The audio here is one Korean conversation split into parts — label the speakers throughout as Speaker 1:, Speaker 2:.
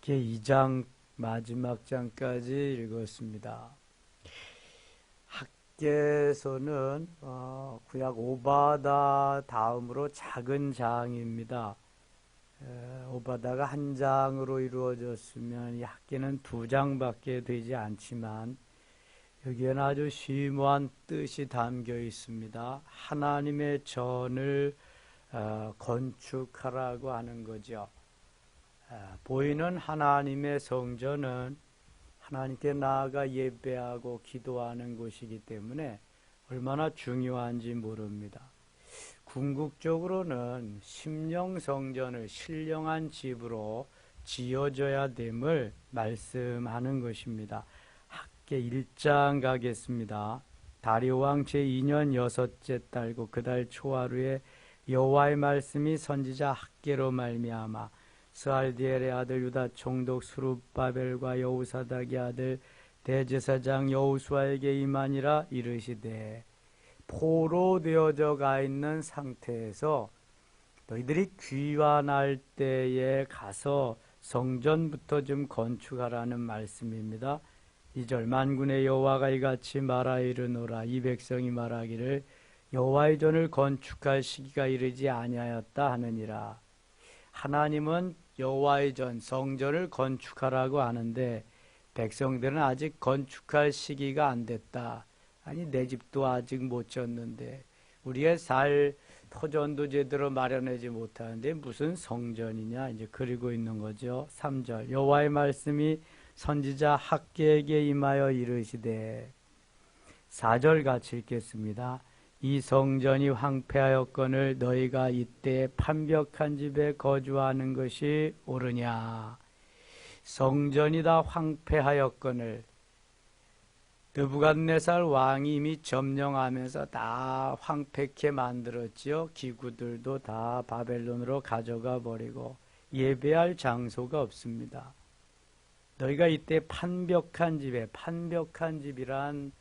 Speaker 1: 학계 2장 마지막 장까지 읽었습니다. 학계서는 구약 오바다 다음으로 작은 장입니다. 오바다가 한 장으로 이루어졌으면 이 학계는 2장밖에 되지 않지만 여기에는 아주 심오한 뜻이 담겨 있습니다. 하나님의 전을 건축하라고 하는 거죠. 보이는 하나님의 성전은 하나님께 나아가 예배하고 기도하는 곳이기 때문에 얼마나 중요한지 모릅니다. 궁극적으로는 심령 성전을 신령한 집으로 지어져야 됨을 말씀하는 것입니다. 학계 1장 가겠습니다. 다리오 왕 제2년 6째 달고 그달 초하루에 여호와의 말씀이 선지자 학계로 말미암아 스알디엘의 아들 유다 총독 스룹바벨과 여호사닥의 아들 대제사장 여호수아에게 임하니라. 이르시되 포로 되어져 가 있는 상태에서 너희들이 귀환할 때에 가서 성전부터 좀 건축하라는 말씀입니다. 2절 만군의 여호와가 이같이 말하 이르노라. 이 백성이 말하기를 여호와의 전을 건축할 시기가 이르지 아니하였다 하느니라. 하나님은 여호와의 전 성전을 건축하라고 하는데 백성들은 아직 건축할 시기가 안 됐다. 아니 내 집도 아직 못 졌는데 우리의 살 터전도 제대로 마련하지 못하는데 무슨 성전이냐 이제 그리고 있는 거죠. 3절 여호와의 말씀이 선지자 학계에게 임하여 이르시되 4절 같이 읽겠습니다. 이 성전이 황폐하였거늘 너희가 이때 판벽한 집에 거주하는 것이 옳으냐. 성전이 다 황폐하였거늘 느부갓네살 왕이 이미 점령하면서 다 황폐케 만들었지요. 기구들도 다 바벨론으로 가져가 버리고 예배할 장소가 없습니다. 너희가 이때 판벽한 집에, 판벽한 집이란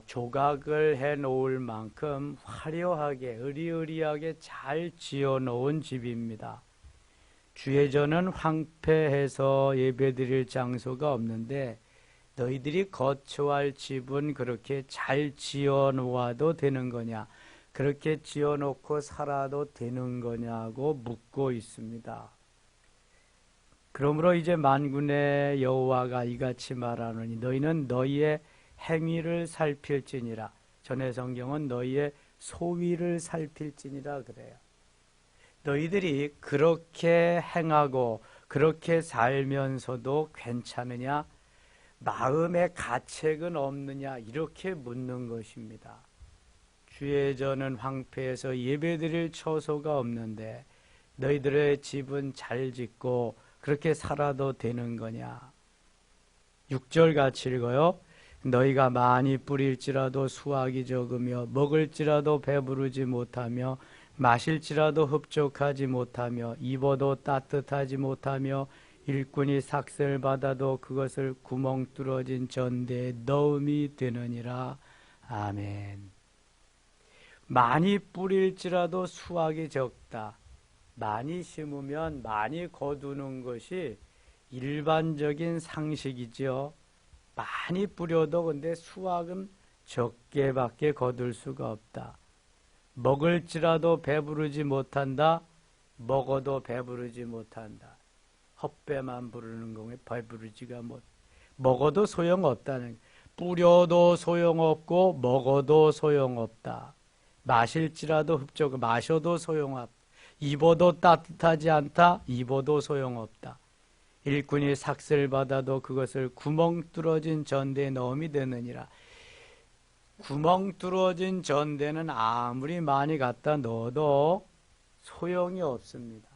Speaker 1: 조각을 해 놓을 만큼 화려하게 으리으리하게 잘 지어 놓은 집입니다. 주의 전은 황폐해서 예배드릴 장소가 없는데 너희들이 거처할 집은 그렇게 잘 지어 놓아도 되는 거냐, 그렇게 지어 놓고 살아도 되는 거냐고 묻고 있습니다. 그러므로 이제 만군의 여호와가 이같이 말하노니 너희는 너희의 행위를 살필지니라. 전의 성경은 너희의 소위를 살필지니라 그래요. 너희들이 그렇게 행하고 그렇게 살면서도 괜찮으냐? 마음의 가책은 없느냐? 이렇게 묻는 것입니다. 주의 전은 황폐해서 예배드릴 처소가 없는데 너희들의 집은 잘 짓고 그렇게 살아도 되는 거냐? 6절 같이 읽어요. 너희가 많이 뿌릴지라도 수확이 적으며 먹을지라도 배부르지 못하며 마실지라도 흡족하지 못하며 입어도 따뜻하지 못하며 일꾼이 삭슬 받아도 그것을 구멍 뚫어진 전대에 넣음이 되느니라. 아멘. 많이 뿌릴지라도 수확이 적다. 많이 심으면 많이 거두는 것이 일반적인 상식이죠. 많이 뿌려도 근데 수확은 적게밖에 거둘 수가 없다. 먹을지라도 배부르지 못한다. 먹어도 배부르지 못한다. 헛배만 부르는 경우에 배부르지가 못. 먹어도 소용없다는. 뿌려도 소용없고 먹어도 소용없다. 마실지라도 흡족, 마셔도 소용없다. 입어도 따뜻하지 않다. 입어도 소용없다. 일꾼이 삭슬 받아도 그것을 구멍 뚫어진 전대에 넣음이 되느니라. 구멍 뚫어진 전대는 아무리 많이 갖다 넣어도 소용이 없습니다.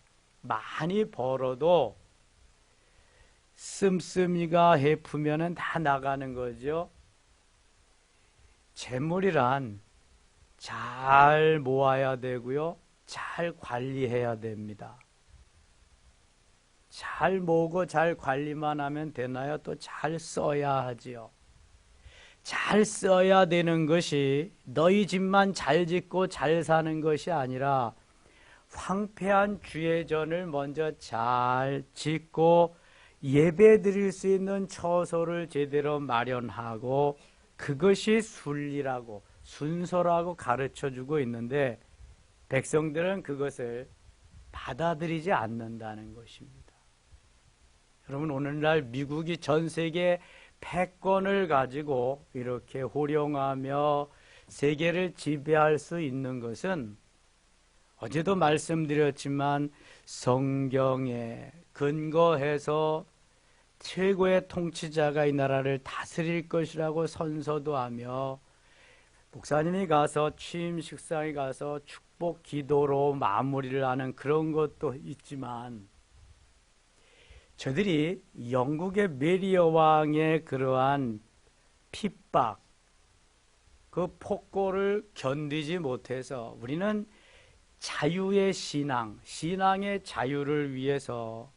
Speaker 1: 많이 벌어도 씀씀이가 해프면은 다 나가는 거죠. 재물이란 잘 모아야 되고요. 잘 관리해야 됩니다. 잘 모으고 잘 관리만 하면 되나요? 또 잘 써야 하지요. 잘 써야 되는 것이 너희 집만 잘 짓고 잘 사는 것이 아니라 황폐한 주의 전을 먼저 잘 짓고 예배 드릴 수 있는 처소를 제대로 마련하고 그것이 순리라고 순서라고 가르쳐주고 있는데 백성들은 그것을 받아들이지 않는다는 것입니다. 여러분, 오늘날 미국이 전 세계 패권을 가지고 이렇게 호령하며 세계를 지배할 수 있는 것은 어제도 말씀드렸지만 성경에 근거해서 최고의 통치자가 이 나라를 다스릴 것이라고 선서도 하며 목사님이 가서 취임 식상에 가서 축복 기도로 마무리를 하는 그런 것도 있지만 저들이 영국의 메리 여왕의 그러한 핍박, 그 폭고를 견디지 못해서 우리는 자유의 신앙, 신앙의 자유를 위해서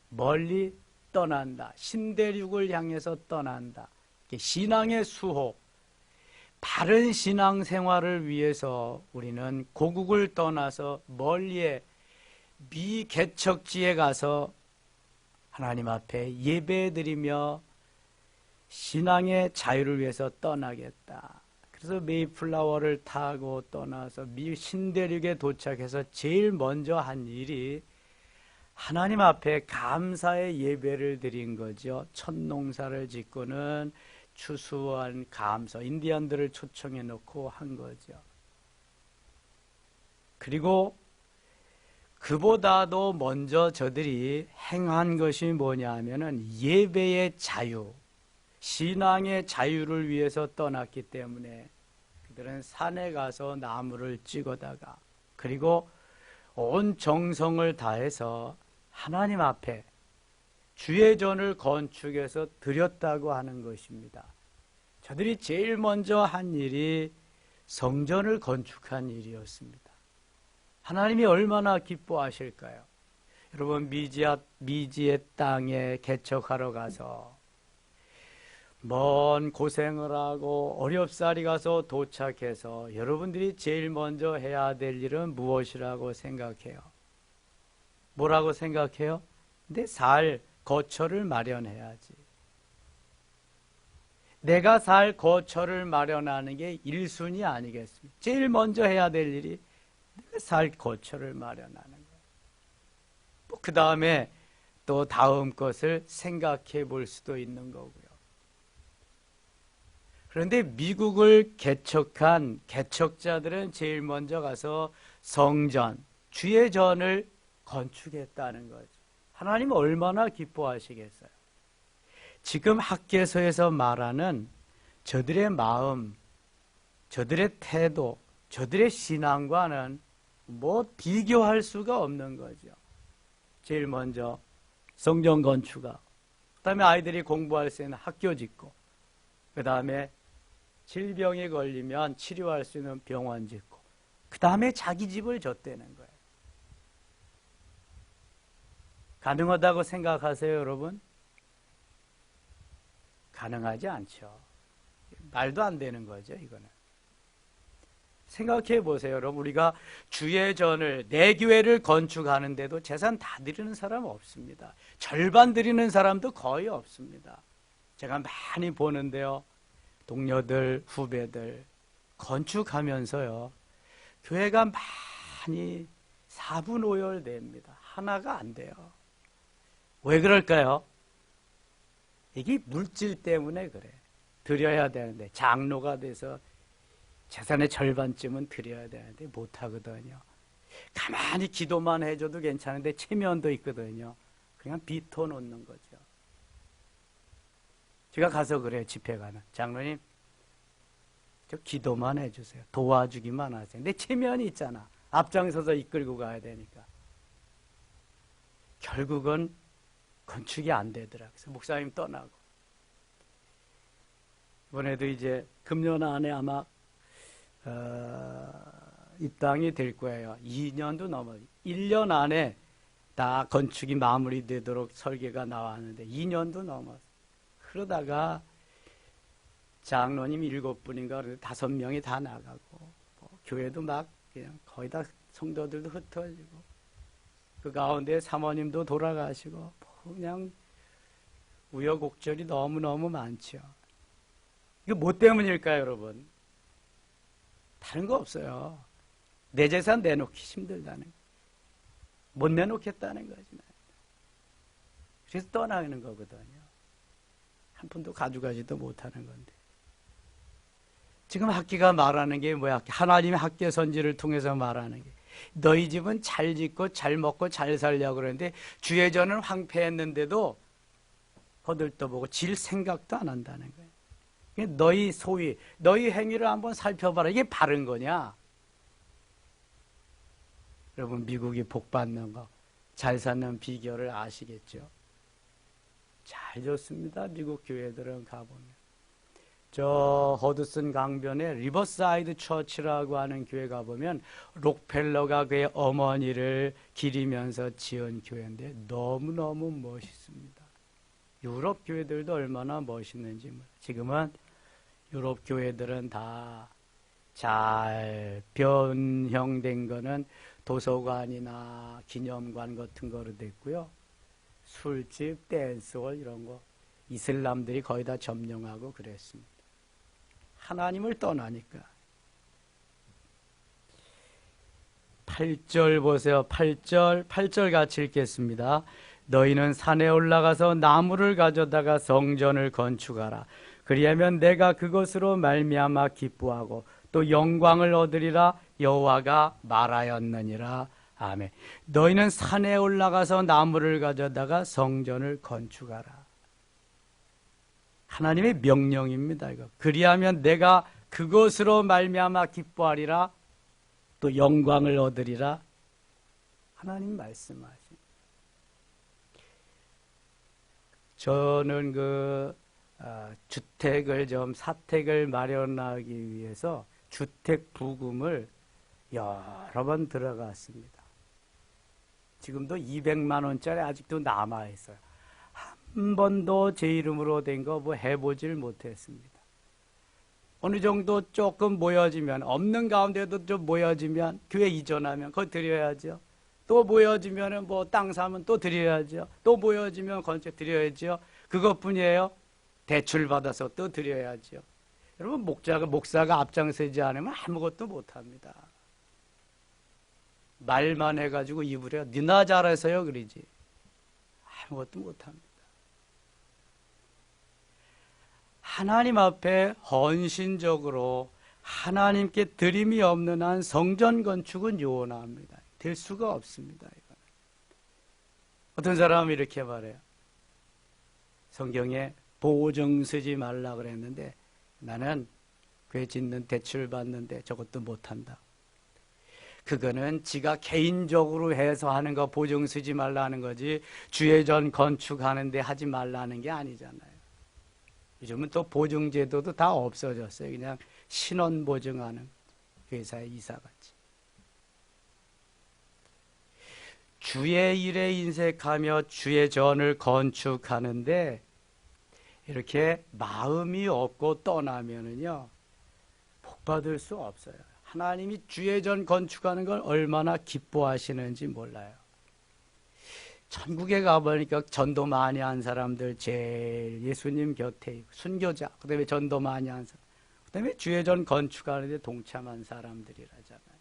Speaker 1: 멀리 떠난다. 신대륙을 향해서 떠난다. 신앙의 수호, 바른 신앙생활을 위해서 우리는 고국을 떠나서 멀리에 미개척지에 가서 하나님 앞에 예배드리며 신앙의 자유를 위해서 떠나겠다. 그래서 메이플라워를 타고 떠나서 미 신대륙에 도착해서 제일 먼저 한 일이 하나님 앞에 감사의 예배를 드린 거죠. 첫 농사를 짓고는 추수한 감사, 인디언들을 초청해 놓고 한 거죠. 그리고 그보다도 먼저 저들이 행한 것이 뭐냐 하면은 예배의 자유, 신앙의 자유를 위해서 떠났기 때문에 그들은 산에 가서 나무를 찍어다가 그리고 온 정성을 다해서 하나님 앞에 주의 전을 건축해서 드렸다고 하는 것입니다. 저들이 제일 먼저 한 일이 성전을 건축한 일이었습니다. 하나님이 얼마나 기뻐하실까요? 여러분, 미지의 땅에 개척하러 가서 먼 고생을 하고 어렵사리 가서 도착해서 여러분들이 제일 먼저 해야 될 일은 무엇이라고 생각해요? 뭐라고 생각해요? 근데 살 거처를 마련해야지. 내가 살 거처를 마련하는 게 1순위 아니겠습니까? 제일 먼저 해야 될 일이 내가 살 거처를 마련하는 거예요. 그 다음에 또 다음 것을 생각해 볼 수도 있는 거고요. 그런데 미국을 개척한 개척자들은 제일 먼저 가서 성전, 주의 전을 건축했다는 거죠. 하나님은 얼마나 기뻐하시겠어요? 지금 학개서에서 말하는 저들의 마음, 저들의 태도, 저들의 신앙과는 뭐 비교할 수가 없는 거죠. 제일 먼저 성전 건축하고, 그 다음에 아이들이 공부할 수 있는 학교 짓고, 그 다음에 질병에 걸리면 치료할 수 있는 병원 짓고, 그 다음에 자기 집을 줬다는 거예요. 가능하다고 생각하세요, 여러분? 가능하지 않죠. 말도 안 되는 거죠, 이거는. 생각해 보세요, 여러분. 우리가 주의 전을, 내 교회를 건축하는데도 재산 다 드리는 사람 없습니다. 절반 드리는 사람도 거의 없습니다. 제가 많이 보는데요. 동료들, 후배들 건축하면서요. 교회가 많이 4분 5열 됩니다. 하나가 안 돼요. 왜 그럴까요? 이게 물질 때문에 그래. 드려야 되는데 장로가 돼서 재산의 절반쯤은 드려야 되는데 못하거든요. 가만히 기도만 해줘도 괜찮은데 체면도 있거든요. 그냥 비터 놓는 거죠. 제가 가서 그래요. 집회 가는 장로님, 저 기도만 해주세요. 도와주기만 하세요. 근데 체면이 있잖아. 앞장서서 이끌고 가야 되니까. 결국은 건축이 안 되더라. 그래서 목사님 떠나고. 이번에도 이제 금년 안에 아마 입당이 될 거예요. 2년도 넘어요. 1년 안에 다 건축이 마무리되도록 설계가 나왔는데 2년도 넘었어요. 그러다가 장로님 7분인가 5명이 다 나가고 뭐 교회도 막 그냥 거의 다 성도들도 흩어지고 그 가운데 사모님도 돌아가시고 그냥 우여곡절이 너무너무 많죠. 이거 뭐 때문일까요, 여러분? 다른 거 없어요. 내 재산 내놓기 힘들다는 거. 못 내놓겠다는 거지. 그래서 떠나는 거거든요. 한 푼도 가져가지도 못하는 건데. 지금 학기가 말하는 게 뭐야? 하나님의 학계 선지를 통해서 말하는 게 너희 집은 잘 짓고 잘 먹고 잘 살려고 그러는데 주의 전은 황폐했는데도 거들떠보고 질 생각도 안 한다는 거예요. 너희 소위, 너희 행위를 한번 살펴봐라. 이게 바른 거냐? 여러분, 미국이 복 받는 거, 잘 사는 비결을 아시겠죠? 잘 좋습니다. 미국 교회들은 가보면. 저 허드슨 강변에 리버사이드 처치라고 하는 교회 가보면 록펠러가 그의 어머니를 기리면서 지은 교회인데 너무너무 멋있습니다. 유럽 교회들도 얼마나 멋있는지. 지금은 유럽 교회들은 다 잘 변형된 거는 도서관이나 기념관 같은 거로 됐고요. 술집, 댄스홀 이런 거 이슬람들이 거의 다 점령하고 그랬습니다. 하나님을 떠나니까. 8절 보세요. 8절 같이 읽겠습니다. 너희는 산에 올라가서 나무를 가져다가 성전을 건축하라. 그리하면 내가 그것으로 말미암아 기뻐하고 또 영광을 얻으리라. 여호와가 말하였느니라. 아멘. 너희는 산에 올라가서 나무를 가져다가 성전을 건축하라. 하나님의 명령입니다. 이거. 그리하면 내가 그것으로 말미암아 기뻐하리라. 또 영광을 얻으리라. 하나님 말씀하십니다. 저는 주택을 사택을 마련하기 위해서 주택 부금을 여러 번 들어갔습니다. 지금도 200만 원짜리 아직도 남아 있어요. 한 번도 제 이름으로 된 거 해보질 못했습니다. 어느 정도 조금 모여지면, 없는 가운데도 좀 모여지면 교회 이전하면 그거 드려야죠. 또 모여지면 땅 사면 또 드려야죠. 또 모여지면 건축 드려야죠. 그것뿐이에요. 대출 받아서 또 드려야죠. 여러분, 목사가 앞장서지 않으면 아무것도 못합니다. 말만 해가지고 입으려 니나 잘해서요 그러지 아무것도 못합니다. 하나님 앞에 헌신적으로 하나님께 드림이 없는 한 성전 건축은 요원합니다. 될 수가 없습니다. 이건. 어떤 사람은 이렇게 말해요. 성경에 보증 쓰지 말라 그랬는데 나는 교회 짓는 대출 받는데 저것도 못한다. 그거는 지가 개인적으로 해서 하는 거 보증 쓰지 말라는 거지 주의 전 건축하는데 하지 말라는 게 아니잖아요. 요즘은 또 보증제도도 다 없어졌어요. 그냥 신원 보증하는 회사의 이사같이. 주의 일에 인색하며 주의 전을 건축하는데 이렇게 마음이 없고 떠나면은요 복 받을 수 없어요. 하나님이 주의 전 건축하는 걸 얼마나 기뻐하시는지 몰라요. 전국에 가보니까 전도 많이 한 사람들 제일 예수님 곁에 있고 순교자, 그 다음에 전도 많이 한 사람, 그 다음에 주의 전 건축하는데 동참한 사람들이라잖아요.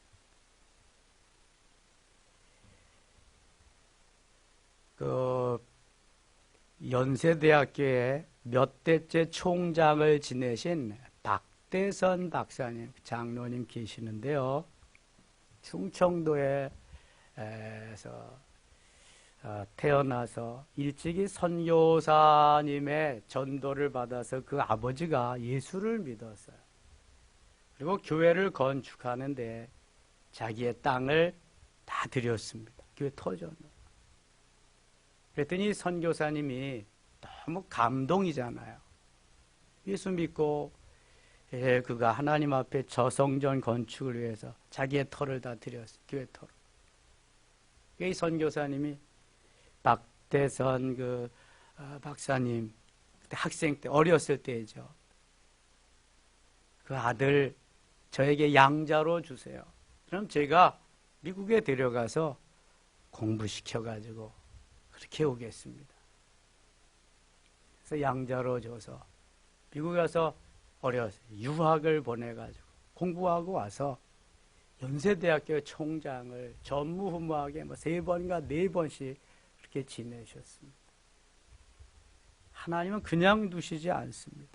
Speaker 1: 연세대학교에 몇 대째 총장을 지내신 박대선 박사님, 장로님 계시는데요. 충청도에서 태어나서 일찍이 선교사님의 전도를 받아서 그 아버지가 예수를 믿었어요. 그리고 교회를 건축하는데 자기의 땅을 다 드렸습니다. 교회 터전으로. 그랬더니 선교사님이 너무 감동이잖아요. 예수 믿고 그가 하나님 앞에 저성전 건축을 위해서 자기의 터를 다 드렸어요. 교회 터를. 이 선교사님이 박대선 박사님 그때 학생 때 어렸을 때죠. 그 아들 저에게 양자로 주세요. 그럼 제가 미국에 데려가서 공부시켜가지고 그렇게 오겠습니다. 그래서 양자로 줘서 미국에 가서 어려서 유학을 보내가지고 공부하고 와서 연세대학교 총장을 전무후무하게 3번인가 4번씩 이렇게 지내셨습니다. 하나님은 그냥 두시지 않습니다.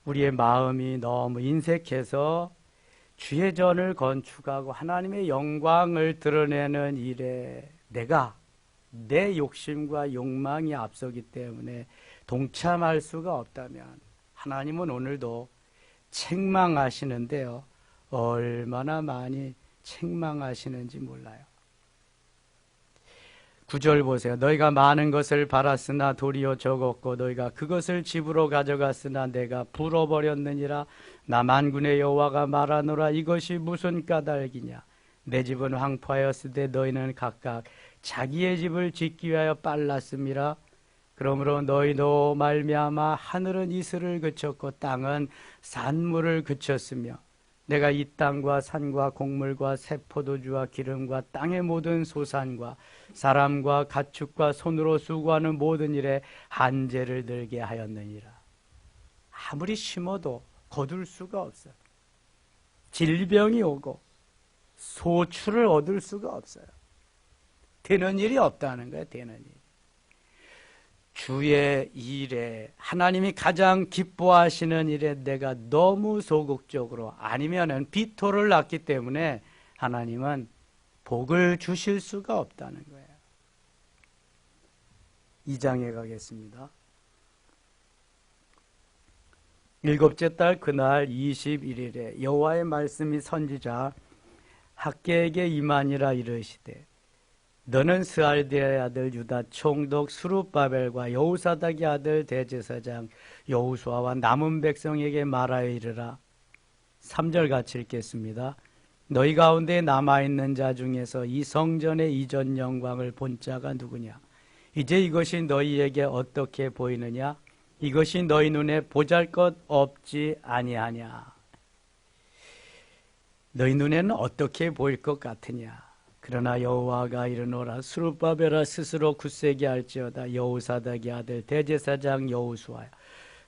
Speaker 1: 우리의 마음이 너무 인색해서 주의 전을 건축하고 하나님의 영광을 드러내는 일에 내 욕심과 욕망이 앞서기 때문에 동참할 수가 없다면 하나님은 오늘도 책망하시는데요. 얼마나 많이 책망하시는지 몰라요. 9절 보세요. 너희가 많은 것을 바랐으나 도리어 적었고 너희가 그것을 집으로 가져갔으나 내가 불어버렸느니라. 나 만군의 여호와가 말하노라. 이것이 무슨 까닭이냐. 내 집은 황폐하였으되 너희는 각각 자기의 집을 짓기 위하여 빨랐음이라. 그러므로 너희도 말미암아 하늘은 이슬을 그쳤고 땅은 산물을 그쳤으며 내가 이 땅과 산과 곡물과 새 포도주와 기름과 땅의 모든 소산과 사람과 가축과 손으로 수고하는 모든 일에 한재를 들게 하였느니라. 아무리 심어도 거둘 수가 없어요. 질병이 오고 소출을 얻을 수가 없어요. 되는 일이 없다는 거예요. 되는 일. 주의 일에 하나님이 가장 기뻐하시는 일에 내가 너무 소극적으로 아니면은 비토를 낳기 때문에 하나님은 복을 주실 수가 없다는 거예요. 2장에 가겠습니다. 7째 달 그날 21일에 여호와의 말씀이 선지자 학개에게 임하니라. 이르시되 너는 스알디엘의 아들 유다 총독 스룹바벨과 여호사닥의 아들 대제사장 여호수아와 남은 백성에게 말하여 이르라. 3절 같이 읽겠습니다. 너희 가운데 남아있는 자 중에서 이 성전의 이전 영광을 본 자가 누구냐. 이제 이것이 너희에게 어떻게 보이느냐. 이것이 너희 눈에 보잘것 없지 아니하냐. 너희 눈에는 어떻게 보일 것 같으냐. 그러나 여호와가 이르노라. 스룹바벨아 스스로 굳세게 할지어다. 여호사닥의 아들 대제사장 여호수아야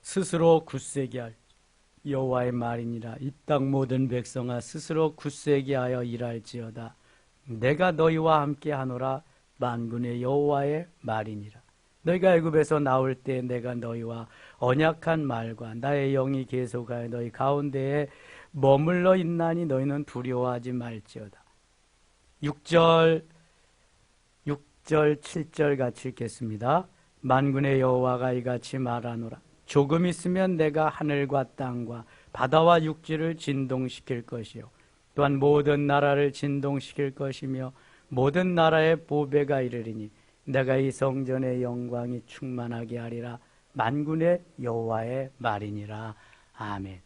Speaker 1: 스스로 굳세게 할 여호와의 말이니라. 이 땅 모든 백성아 스스로 굳세게 하여 일할지어다. 내가 너희와 함께 하노라. 만군의 여호와의 말이니라. 너희가 애굽에서 나올 때 내가 너희와 언약한 말과 나의 영이 계속하여 너희 가운데에 머물러 있나니 너희는 두려워하지 말지어다. 6절, 7절 같이 읽겠습니다. 만군의 여호와가 이같이 말하노라. 조금 있으면 내가 하늘과 땅과 바다와 육지를 진동시킬 것이요 또한 모든 나라를 진동시킬 것이며 모든 나라의 보배가 이르리니 내가 이 성전의 영광이 충만하게 하리라. 만군의 여호와의 말이니라. 아멘.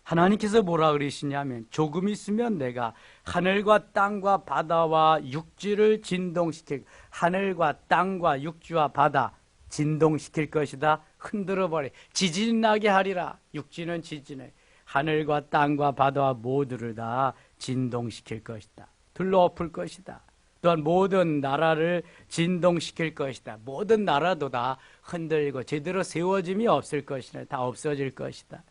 Speaker 1: 하나님께서 뭐라 그러시냐면 조금 있으면 내가 하늘과 땅과 바다와 육지를 진동시킬, 하늘과 땅과 육지와 바다 진동시킬 것이다. 흔들어버려 지진이 나게 하리라. 육지는 지진해 하늘과 땅과 바다와 모두를 다 진동시킬 것이다. 둘러엎을 것이다. 또한 모든 나라를 진동시킬 것이다. 모든 나라도 다 흔들리고 제대로 세워짐이 없을 것이다. 다 없어질 것이다.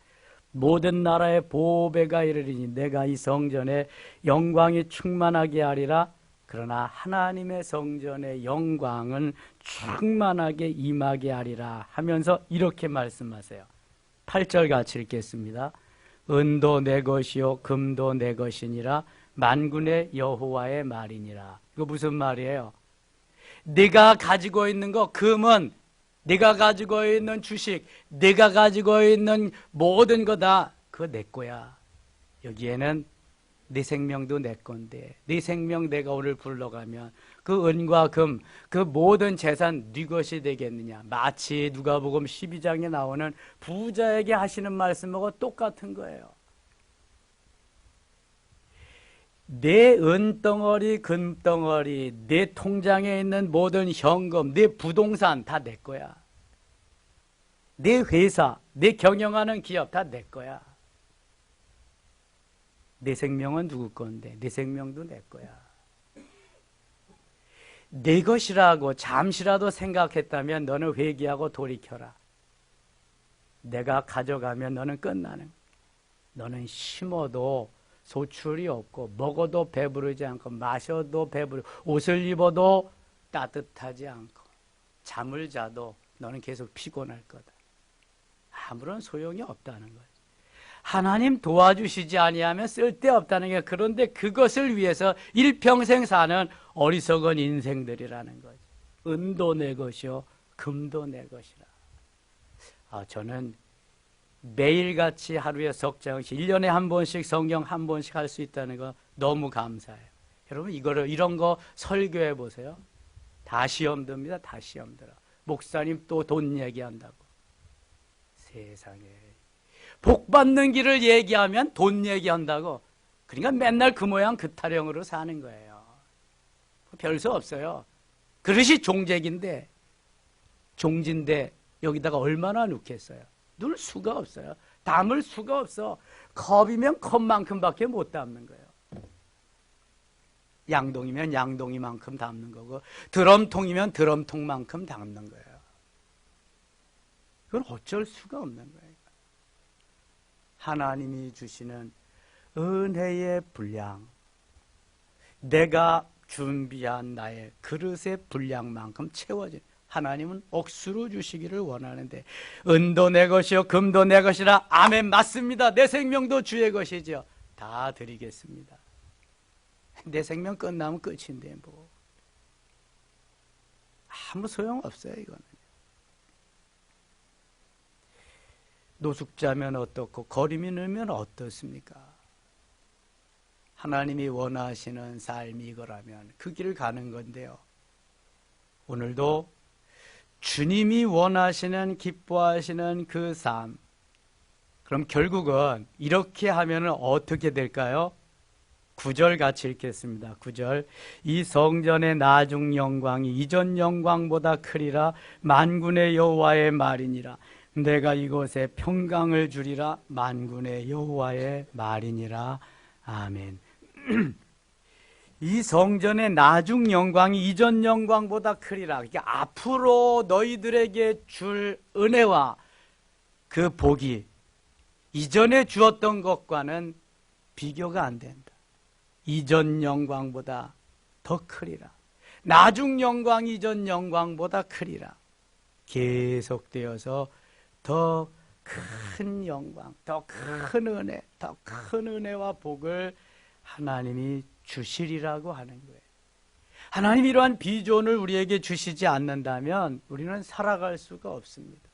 Speaker 1: 모든 나라의 보배가 이르리니 내가 이 성전에 영광이 충만하게 하리라. 그러나 하나님의 성전의 영광은 충만하게 임하게 하리라 하면서 이렇게 말씀하세요. 8절 같이 읽겠습니다. 은도 내 것이요 금도 내 것이니라. 만군의 여호와의 말이니라. 이거 무슨 말이에요? 내가 가지고 있는 거, 금은 내가 가지고 있는 주식, 내가 가지고 있는 모든 거 다 그거 내 거야. 여기에는 내 생명도 내 건데 네 생명 내가 오늘 불러가면 그 은과 금, 그 모든 재산 네 것이 되겠느냐. 마치 누가복음 12장에 나오는 부자에게 하시는 말씀하고 똑같은 거예요. 내 은덩어리, 금덩어리, 내 통장에 있는 모든 현금, 내 부동산 다 내 거야. 내 회사, 내 경영하는 기업 다 내 거야. 내 생명은 누구 건데 내 생명도 내 거야. 내 것이라고 잠시라도 생각했다면 너는 회개하고 돌이켜라. 내가 가져가면 너는 끝나는, 너는 심어도 소출이 없고 먹어도 배부르지 않고 마셔도 배부르고 옷을 입어도 따뜻하지 않고 잠을 자도 너는 계속 피곤할 거다. 아무런 소용이 없다는 거예요. 하나님 도와주시지 아니하면 쓸데없다는 게, 그런데 그것을 위해서 일평생 사는 어리석은 인생들이라는 거죠. 은도 내 것이요 금도 내 것이라. 저는 매일같이 하루에 석장씩 1년에 한 번씩 성경 한 번씩 할 수 있다는 거 너무 감사해요. 여러분 이런 거 설교해 보세요. 다 시험 듭니다. 다 시험 들어. 목사님 또 돈 얘기한다고. 세상에. 복 받는 길을 얘기하면 돈 얘기한다고. 그러니까 맨날 그 모양 그 타령으로 사는 거예요. 별 수 없어요. 그릇이 종잭인데, 종진데 여기다가 얼마나 넣겠어요? 넣을 수가 없어요. 담을 수가 없어. 컵이면 컵만큼밖에 못 담는 거예요. 양동이면 양동이만큼 담는 거고, 드럼통이면 드럼통만큼 담는 거예요. 그건 어쩔 수가 없는 거예요. 하나님이 주시는 은혜의 분량, 내가 준비한 나의 그릇의 분량만큼 채워진, 하나님은 억수로 주시기를 원하는데, 은도 내 것이요 금도 내 것이라. 아멘. 맞습니다. 내 생명도 주의 것이죠. 다 드리겠습니다. 내 생명 끝나면 끝인데 뭐 아무 소용없어요. 이거는 노숙자면 어떻고 거름이 늘면 어떻습니까? 하나님이 원하시는 삶이 이거라면 그 길을 가는 건데요. 오늘도 주님이 원하시는, 기뻐하시는 그 삶, 그럼 결국은 이렇게 하면 어떻게 될까요? 9절 같이 읽겠습니다. 9절. 이 성전의 나중 영광이 이전 영광보다 크리라. 만군의 여호와의 말이니라. 내가 이곳에 평강을 주리라. 만군의 여호와의 말이니라. 아멘. 이 성전의 나중 영광이 이전 영광보다 크리라. 그러니까 앞으로 너희들에게 줄 은혜와 그 복이 이전에 주었던 것과는 비교가 안 된다. 이전 영광보다 더 크리라. 나중 영광 이전 영광보다 크리라. 계속되어서 더 큰 영광, 더 큰 은혜, 더 큰 은혜와 복을 하나님이 주시리라고 하는 거예요. 하나님이 이러한 비전을 우리에게 주시지 않는다면 우리는 살아갈 수가 없습니다.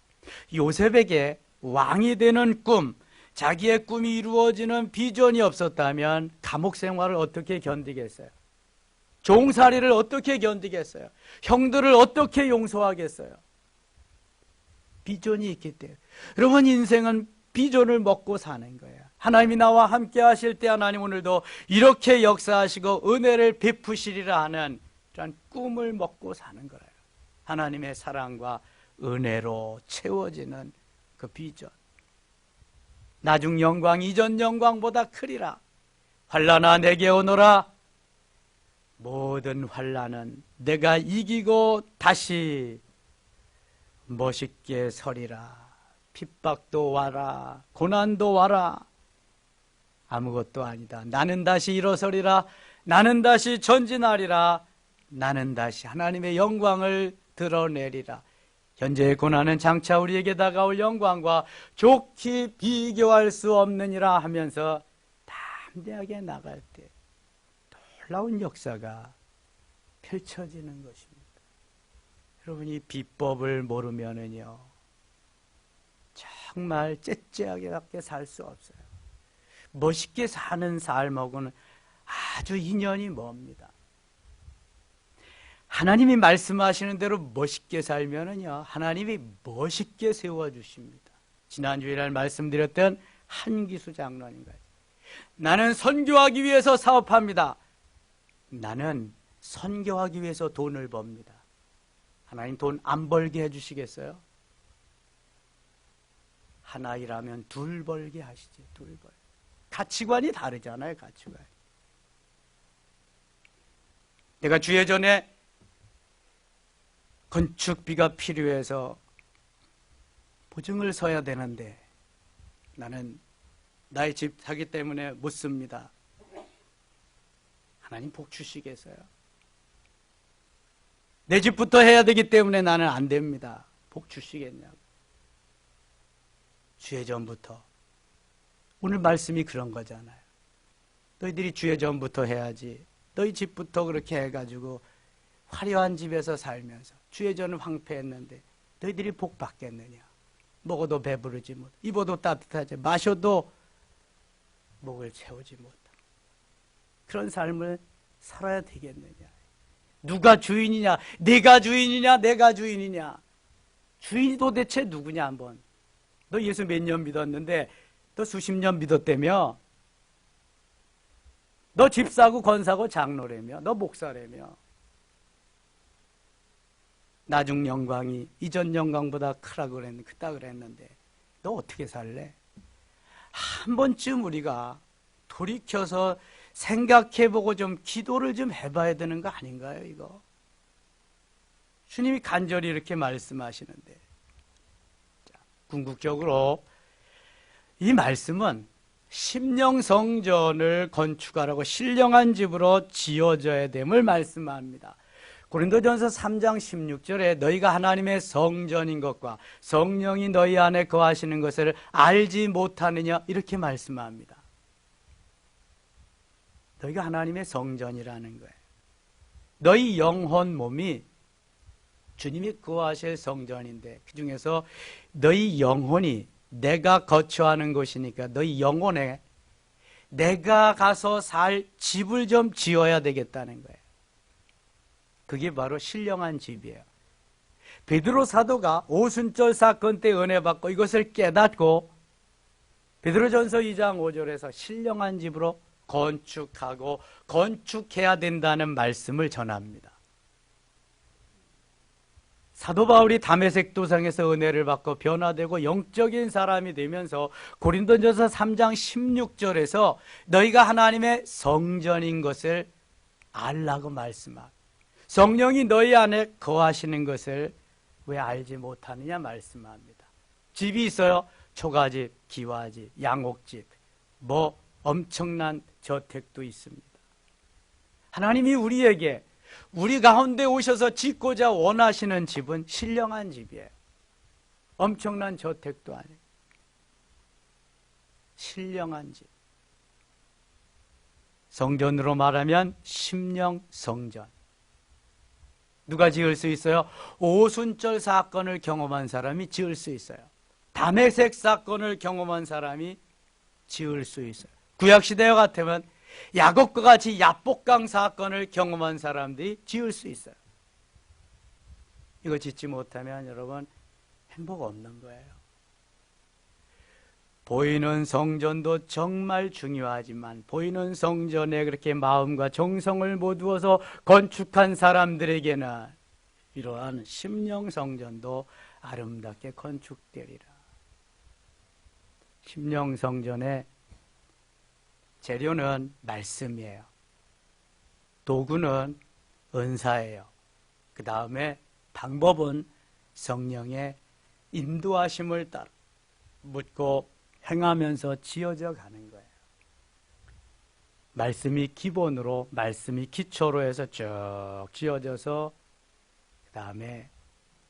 Speaker 1: 요셉에게 왕이 되는 꿈, 자기의 꿈이 이루어지는 비전이 없었다면 감옥 생활을 어떻게 견디겠어요? 종살이를 어떻게 견디겠어요? 형들을 어떻게 용서하겠어요? 비전이 있기 때문에. 여러분, 인생은 비전을 먹고 사는 거예요. 하나님이 나와 함께 하실 때 하나님 오늘도 이렇게 역사하시고 은혜를 베푸시리라 하는 그런 꿈을 먹고 사는 거예요. 하나님의 사랑과 은혜로 채워지는 그 비전. 나중 영광 이전 영광보다 크리라. 환난아 내게 오너라. 모든 환난은 내가 이기고 다시 멋있게 서리라. 핍박도 와라. 고난도 와라. 아무것도 아니다. 나는 다시 일어서리라. 나는 다시 전진하리라. 나는 다시 하나님의 영광을 드러내리라. 현재의 고난은 장차 우리에게 다가올 영광과 좋게 비교할 수 없느니라 하면서 담대하게 나갈 때 놀라운 역사가 펼쳐지는 것입니다. 여러분, 이 비법을 모르면은요 정말 째째하게밖에 살 수 없어요. 멋있게 사는 삶하고는 아주 인연이 멉니다. 하나님이 말씀하시는 대로 멋있게 살면은요 하나님이 멋있게 세워주십니다. 지난주일날 말씀드렸던 한기수 장로님과 나는 선교하기 위해서 사업합니다. 나는 선교하기 위해서 돈을 법니다. 하나님 돈 안 벌게 해주시겠어요? 하나 일하면 둘 벌게 하시지. 둘 벌. 가치관이 다르잖아요. 가치관. 내가 주예전에 건축비가 필요해서 보증을 서야 되는데 나는 나의 집 사기 때문에 못 씁니다. 하나님 복 주시겠어요? 내 집부터 해야 되기 때문에 나는 안 됩니다. 복 주시겠냐고. 주의 전부터. 오늘 말씀이 그런 거잖아요. 너희들이 주의 전부터 해야지. 너희 집부터 그렇게 해가지고 화려한 집에서 살면서 주의 전은 황폐했는데 너희들이 복 받겠느냐. 먹어도 배부르지 못, 입어도 따뜻하지, 마셔도 목을 채우지 못한 그런 삶을 살아야 되겠느냐. 누가 주인이냐? 내가 주인이냐? 내가 주인이냐? 주인이 도대체 누구냐 한번. 너 예수 몇 년 믿었는데 너 수십 년 믿었다며? 너 집사고 권사고 장로라며? 너 목사라며? 나중 영광이 이전 영광보다 크다 그랬는데 너 어떻게 살래? 한 번쯤 우리가 돌이켜서 생각해보고 좀 기도를 좀 해봐야 되는 거 아닌가요, 이거? 주님이 간절히 이렇게 말씀하시는데. 자, 궁극적으로 이 말씀은 심령성전을 건축하라고 신령한 집으로 지어져야 됨을 말씀합니다. 고린도전서 3장 16절에 너희가 하나님의 성전인 것과 성령이 너희 안에 거하시는 것을 알지 못하느냐 이렇게 말씀합니다. 너희가 하나님의 성전이라는 거예요. 너희 영혼 몸이 주님이 거하실 성전인데 그 중에서 너희 영혼이 내가 거처하는 곳이니까 너희 영혼에 내가 가서 살 집을 좀 지어야 되겠다는 거예요. 그게 바로 신령한 집이에요. 베드로 사도가 오순절 사건 때 은혜 받고 이것을 깨닫고 베드로전서 2장 5절에서 신령한 집으로 건축하고 건축해야 된다는 말씀을 전합니다. 사도 바울이 다메섹 도상에서 은혜를 받고 변화되고 영적인 사람이 되면서 고린도전서 3장 16절에서 너희가 하나님의 성전인 것을 알라고 말씀합니다. 성령이 너희 안에 거하시는 것을 왜 알지 못하느냐 말씀합니다. 집이 있어요. 초가집, 기와집, 양옥집, 뭐 엄청난 저택도 있습니다. 하나님이 우리에게 우리 가운데 오셔서 짓고자 원하시는 집은 신령한 집이에요. 엄청난 저택도 아니에요. 신령한 집. 성전으로 말하면 심령성전. 누가 지을 수 있어요? 오순절 사건을 경험한 사람이 지을 수 있어요. 다메섹 사건을 경험한 사람이 지을 수 있어요. 구약시대 같으면 야곱과 같이 야복강 사건을 경험한 사람들이 지을 수 있어요. 이거 짓지 못하면 여러분 행복 없는 거예요. 보이는 성전도 정말 중요하지만 보이는 성전에 그렇게 마음과 정성을 모두어서 건축한 사람들에게는 이러한 심령 성전도 아름답게 건축되리라. 심령 성전의 재료는 말씀이에요. 도구는 은사예요. 그 다음에 방법은 성령의 인도하심을 따라 묻고 행하면서 지어져 가는 거예요. 말씀이 기본으로, 말씀이 기초로 해서 쭉 지어져서 그 다음에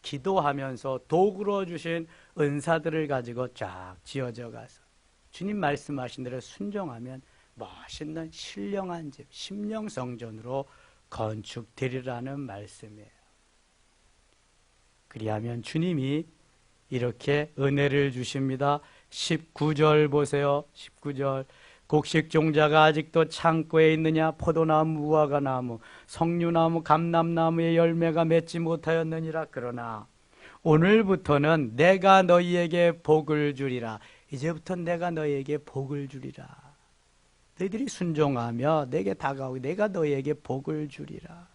Speaker 1: 기도하면서 도구로 주신 은사들을 가지고 쫙 지어져 가서 주님 말씀하신 대로 순종하면 멋있는 신령한 집, 심령성전으로 건축되리라는 말씀이에요. 그리하면 주님이 이렇게 은혜를 주십니다. 19절 보세요. 19절. 곡식종자가 아직도 창고에 있느냐? 포도나무, 무화과나무, 석류나무, 감람나무의 열매가 맺지 못하였느니라. 그러나 오늘부터는 내가 너희에게 복을 주리라. 이제부터 내가 너희에게 복을 주리라. 너희들이 순종하며 내게 다가오고 내가 너희에게 복을 주리라.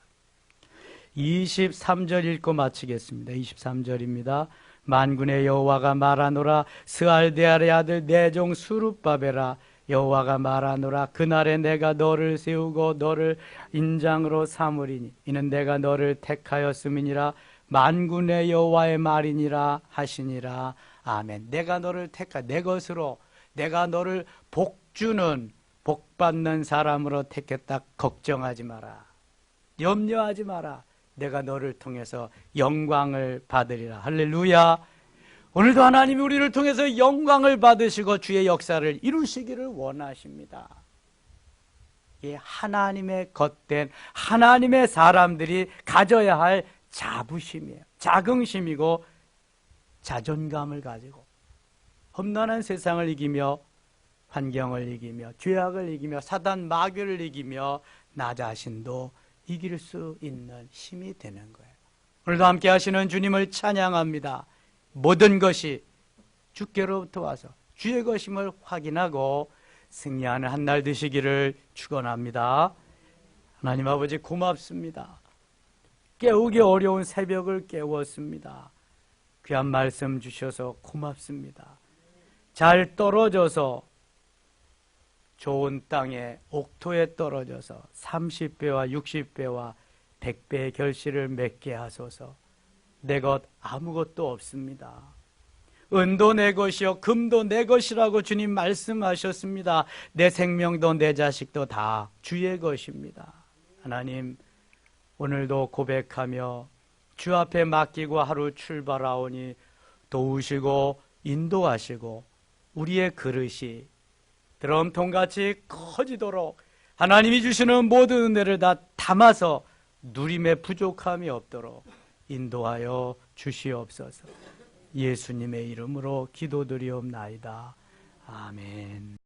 Speaker 1: 23절 읽고 마치겠습니다. 23절입니다. 만군의 여호와가 말하노라. 스알데알의 아들 내 종 스룹바벨아, 여호와가 말하노라. 그날에 내가 너를 세우고 너를 인장으로 삼으리니 이는 내가 너를 택하였음이니라. 만군의 여호와의 말이니라 하시니라. 아멘. 내가 너를 택하 내 것으로 내가 너를 복주는 복받는 사람으로 택했다. 걱정하지 마라. 염려하지 마라. 내가 너를 통해서 영광을 받으리라. 할렐루야. 오늘도 하나님이 우리를 통해서 영광을 받으시고 주의 역사를 이루시기를 원하십니다. 이 하나님의 겉된 하나님의 사람들이 가져야 할 자부심이에요. 자긍심이고 자존감을 가지고 험난한 세상을 이기며 환경을 이기며 죄악을 이기며 사단 마귀를 이기며 나 자신도 이길 수 있는 힘이 되는 거예요. 오늘도 함께 하시는 주님을 찬양합니다. 모든 것이 주께로부터 와서 주의 것임을 확인하고 승리하는 한 날 되시기를 축원합니다. 하나님 아버지 고맙습니다. 깨우기 어려운 새벽을 깨웠습니다. 귀한 말씀 주셔서 고맙습니다. 잘 떨어져서 좋은 땅에 옥토에 떨어져서 30배와 60배와 100배의 결실을 맺게 하소서. 내 것 아무것도 없습니다. 은도 내 것이요 금도 내 것이라고 주님 말씀하셨습니다. 내 생명도 내 자식도 다 주의 것입니다. 하나님 오늘도 고백하며 주 앞에 맡기고 하루 출발하오니 도우시고 인도하시고 우리의 그릇이 드럼통같이 커지도록 하나님이 주시는 모든 은혜를 다 담아서 누림에 부족함이 없도록 인도하여 주시옵소서. 예수님의 이름으로 기도드리옵나이다. 아멘.